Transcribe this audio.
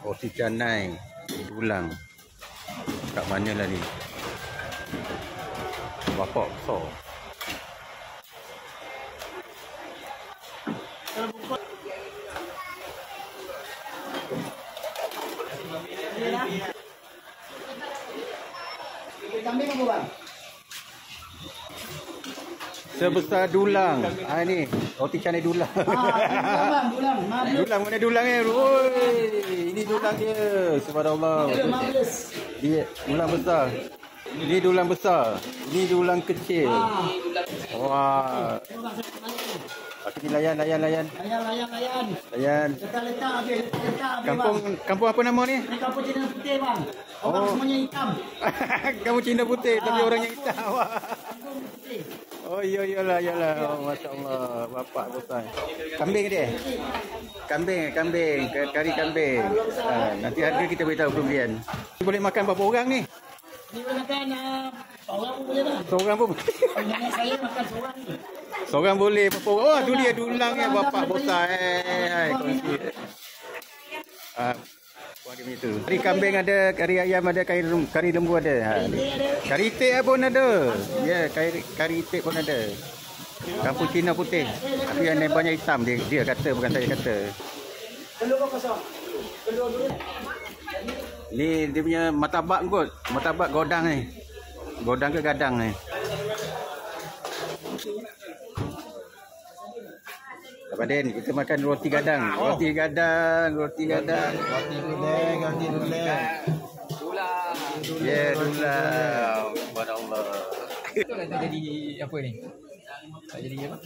Roti canai dulang. Kat mana lah ni? Bapak besar. Kambing apa bang? Sebesar dulang. Ah ni, roti canai dulang. Dulang. Dulang mana dulangnya? Oi, ini dulang dia. Subhanallah. Dia dulang besar. Ini dulang besar. Ini dulang kecil. Wah. Okey, layan. Layan. Letak habis. Kampung apa nama ni? Ini kampung Cina putih bang. Orang semuanya hitam. Kamu Cina putih tapi orangnya hitam. Kampung putih. Oh iyalah. Oh, masya-Allah. Bapak besar. Kambing dia? Kambing. Kari kambing. Nanti harga kita beritahu pembelian. Boleh makan berapa orang ni? Ini makan seorang pun boleh bang. Seorang pun boleh. Nenek saya makan seorang ni. Seorang boleh berapa orang? Oh tu dia dulangnya bapak besar. Kongsi. Buat dia macam tu. Kari kambing ada, kari ayam ada, kari lembu ada. Kari itik pun ada. Ya, kari itik pun ada. Kampung Cina putih. Tapi yang banyak hitam dia kata, bukan saya kata. Telur kosong. Telur dulu. Ni dia punya martabak kot. Martabak godang ni. Godang ke gadang ni. Abang Den, kita makan roti gadang. Roti gadang. Roti dulang. Ya, dulang. Subhanallah. Betul tak jadi apa ni? Tak jadi apa?